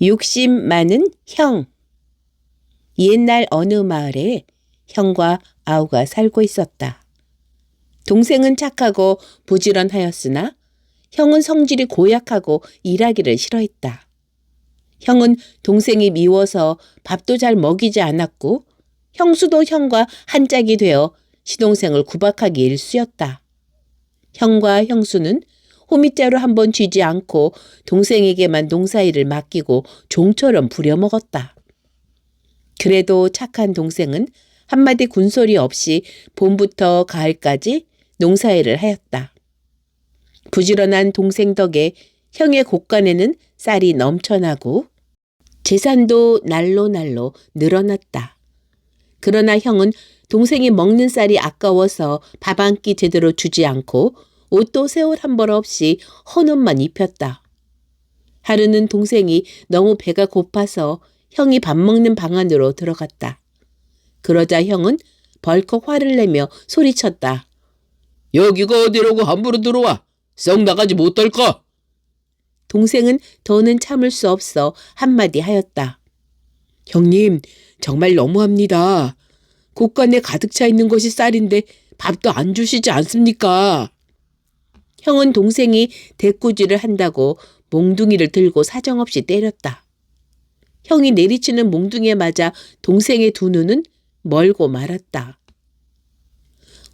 욕심 많은 형. 옛날 어느 마을에 형과 아우가 살고 있었다. 동생은 착하고 부지런하였으나 형은 성질이 고약하고 일하기를 싫어했다. 형은 동생이 미워서 밥도 잘 먹이지 않았고 형수도 형과 한 짝이 되어 시동생을 구박하기 일쑤였다. 형과 형수는 호미자루 한 번 쥐지 않고 동생에게만 농사일을 맡기고 종처럼 부려먹었다. 그래도 착한 동생은 한마디 군소리 없이 봄부터 가을까지 농사일을 하였다. 부지런한 동생 덕에 형의 곳간에는 쌀이 넘쳐나고 재산도 날로 늘어났다. 그러나 형은 동생이 먹는 쌀이 아까워서 밥 한 끼 제대로 주지 않고 옷도 새 옷 한 벌 없이 헌 옷만 입혔다. 하루는 동생이 너무 배가 고파서 형이 밥 먹는 방 안으로 들어갔다. 그러자 형은 벌컥 화를 내며 소리쳤다. 여기가 어디라고 함부로 들어와? 썩 나가지 못할까? 동생은 더는 참을 수 없어 한마디 하였다. 형님, 정말 너무합니다. 곳간에 가득 차 있는 것이 쌀인데 밥도 안 주시지 않습니까? 형은 동생이 대꾸질을 한다고 몽둥이를 들고 사정없이 때렸다. 형이 내리치는 몽둥이에 맞아 동생의 두 눈은 멀고 말았다.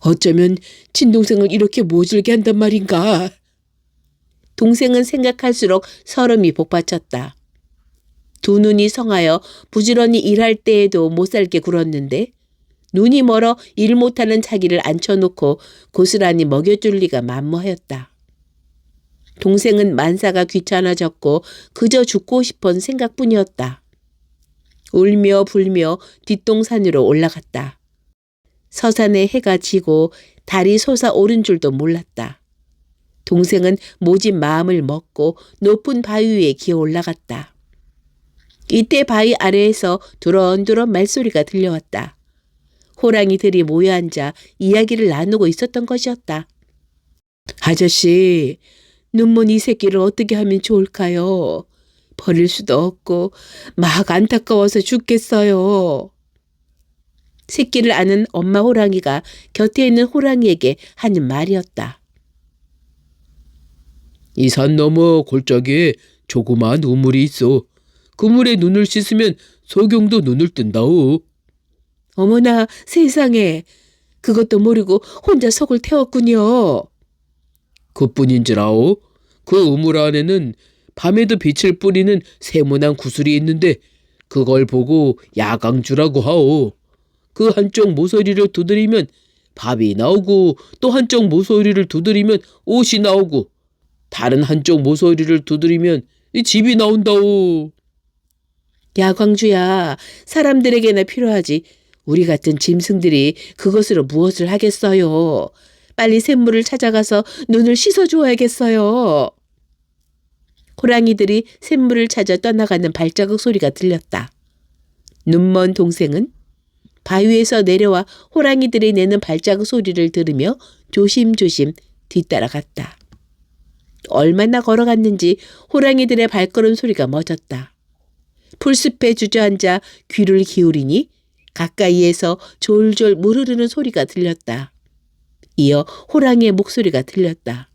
어쩌면 친동생을 이렇게 모질게 한단 말인가? 동생은 생각할수록 서름이 복받쳤다. 두 눈이 성하여 부지런히 일할 때에도 못살게 굴었는데 눈이 멀어 일 못하는 자기를 앉혀놓고 고스란히 먹여줄 리가 만무하였다. 동생은 만사가 귀찮아졌고 그저 죽고 싶은 생각뿐이었다. 울며 불며 뒷동산으로 올라갔다. 서산에 해가 지고 달이 솟아오른 줄도 몰랐다. 동생은 모진 마음을 먹고 높은 바위 위에 기어 올라갔다. 이때 바위 아래에서 두런두런 말소리가 들려왔다. 호랑이들이 모여 앉아 이야기를 나누고 있었던 것이었다. 아저씨, 눈먼 이 새끼를 어떻게 하면 좋을까요? 버릴 수도 없고 막 안타까워서 죽겠어요. 새끼를 아는 엄마 호랑이가 곁에 있는 호랑이에게 하는 말이었다. 이 산 너머 골짜기에 조그마한 우물이 있어. 그 물에 눈을 씻으면 소경도 눈을 뜬다오. 어머나 세상에, 그것도 모르고 혼자 속을 태웠군요. 그뿐인지라오. 그 우물 안에는 밤에도 빛을 뿌리는 세모난 구슬이 있는데 그걸 보고 야광주라고 하오. 그 한쪽 모서리를 두드리면 밥이 나오고 또 한쪽 모서리를 두드리면 옷이 나오고 다른 한쪽 모서리를 두드리면 집이 나온다오. 야광주야, 사람들에게나 필요하지. 우리 같은 짐승들이 그것으로 무엇을 하겠어요. 빨리 샘물을 찾아가서 눈을 씻어주어야겠어요. 호랑이들이 샘물을 찾아 떠나가는 발자국 소리가 들렸다. 눈먼 동생은 바위에서 내려와 호랑이들이 내는 발자국 소리를 들으며 조심조심 뒤따라갔다. 얼마나 걸어갔는지 호랑이들의 발걸음 소리가 멎었다. 풀숲에 주저앉아 귀를 기울이니 가까이에서 졸졸 물 흐르는 소리가 들렸다. 이어 호랑이의 목소리가 들렸다.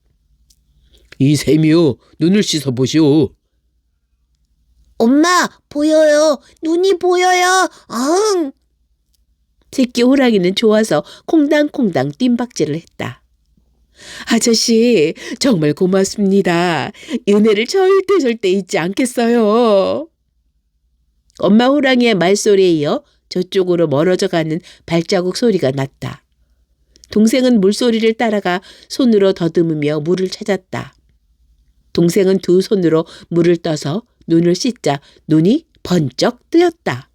이 샘이요, 눈을 씻어보시오. 엄마, 보여요. 눈이 보여요. 응. 새끼 호랑이는 좋아서 콩당콩당 뜀박질을 했다. 아저씨, 정말 고맙습니다. 은혜를 절대 잊지 않겠어요. 엄마 호랑이의 말소리에 이어 저쪽으로 멀어져 가는 발자국 소리가 났다. 동생은 물소리를 따라가 손으로 더듬으며 물을 찾았다. 동생은 두 손으로 물을 떠서 눈을 씻자 눈이 번쩍 뜨였다.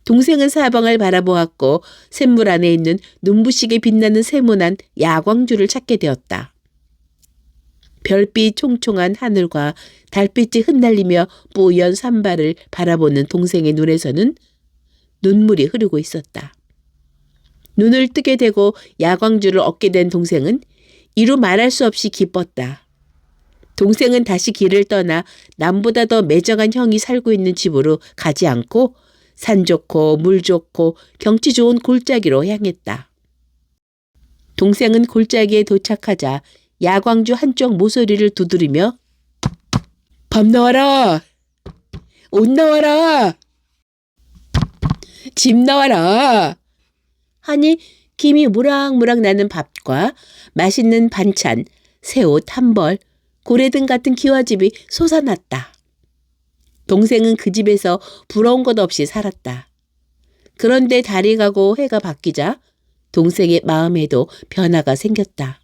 동생은 사방을 바라보았고 샘물 안에 있는 눈부시게 빛나는 세모난 야광주를 찾게 되었다. 별빛 총총한 하늘과 달빛이 흩날리며 뿌연 산발을 바라보는 동생의 눈에서는 눈물이 흐르고 있었다. 눈을 뜨게 되고 야광주를 얻게 된 동생은 이루 말할 수 없이 기뻤다. 동생은 다시 길을 떠나 남보다 더 매정한 형이 살고 있는 집으로 가지 않고 산 좋고 물 좋고 경치 좋은 골짜기로 향했다. 동생은 골짜기에 도착하자 야광주 한쪽 모서리를 두드리며 밥 나와라! 옷 나와라! 집 나와라! 하니 김이 무락무락 나는 밥과 맛있는 반찬, 새옷 한 벌, 고래등 같은 기와집이 솟아났다. 동생은 그 집에서 부러운 것 없이 살았다. 그런데 달이 가고 해가 바뀌자 동생의 마음에도 변화가 생겼다.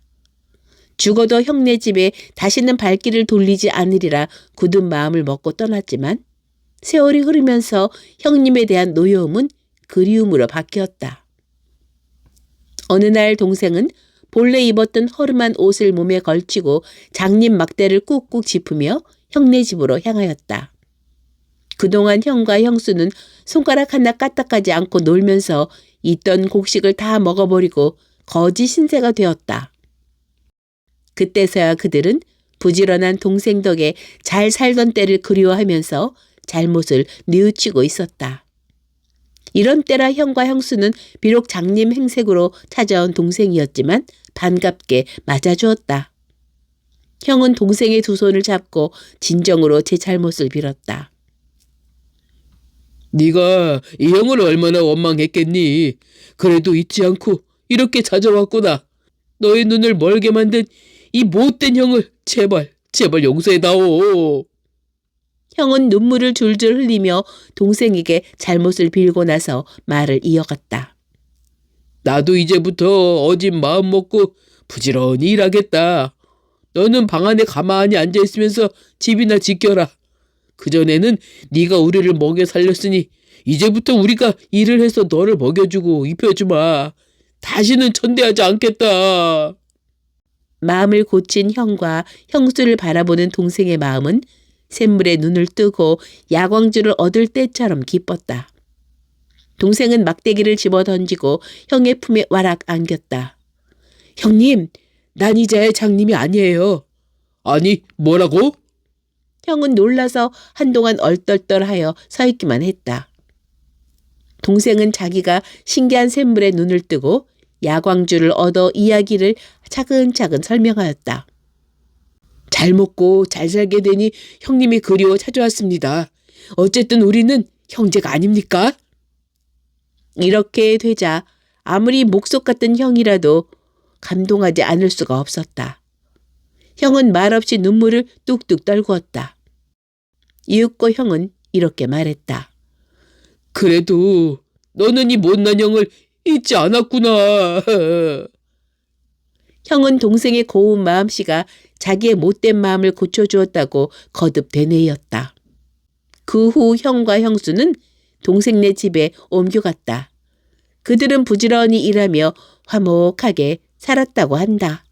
죽어도 형네 집에 다시는 발길을 돌리지 않으리라 굳은 마음을 먹고 떠났지만 세월이 흐르면서 형님에 대한 노여움은 그리움으로 바뀌었다. 어느 날 동생은 본래 입었던 허름한 옷을 몸에 걸치고 장님 막대를 꾹꾹 짚으며 형네 집으로 향하였다. 그동안 형과 형수는 손가락 하나 까딱하지 않고 놀면서 있던 곡식을 다 먹어버리고 거지 신세가 되었다. 그때서야 그들은 부지런한 동생 덕에 잘 살던 때를 그리워하면서 잘못을 뉘우치고 있었다. 이런 때라 형과 형수는 비록 장님 행색으로 찾아온 동생이었지만 반갑게 맞아주었다. 형은 동생의 두 손을 잡고 진정으로 제 잘못을 빌었다. 네가 이 형을 얼마나 원망했겠니? 그래도 잊지 않고 이렇게 찾아왔구나. 너의 눈을 멀게 만든 이 못된 형을 제발 용서해다오. 형은 눈물을 줄줄 흘리며 동생에게 잘못을 빌고 나서 말을 이어갔다. 나도 이제부터 어진 마음 먹고 부지런히 일하겠다. 너는 방 안에 가만히 앉아있으면서 집이나 지켜라. 그전에는 네가 우리를 먹여 살렸으니 이제부터 우리가 일을 해서 너를 먹여주고 입혀주마. 다시는 천대하지 않겠다. 마음을 고친 형과 형수를 바라보는 동생의 마음은 샘물에 눈을 뜨고 야광주를 얻을 때처럼 기뻤다. 동생은 막대기를 집어던지고 형의 품에 와락 안겼다. 형님, 난 이제 장님이 아니에요. 아니, 뭐라고? 형은 놀라서 한동안 얼떨떨하여 서 있기만 했다. 동생은 자기가 신기한 샘물에 눈을 뜨고 야광주를 얻어 이야기를 차근차근 설명하였다. 잘 먹고 잘 살게 되니 형님이 그리워 찾아왔습니다. 어쨌든 우리는 형제가 아닙니까? 이렇게 되자 아무리 목속 같은 형이라도 감동하지 않을 수가 없었다. 형은 말없이 눈물을 뚝뚝 떨구었다. 이윽고 형은 이렇게 말했다. 그래도 너는 이 못난 형을 잊지 않았구나. 형은 동생의 고운 마음씨가 자기의 못된 마음을 고쳐주었다고 거듭 되뇌이었다. 그 후 형과 형수는 동생네 집에 옮겨갔다. 그들은 부지런히 일하며 화목하게 살았다고 한다.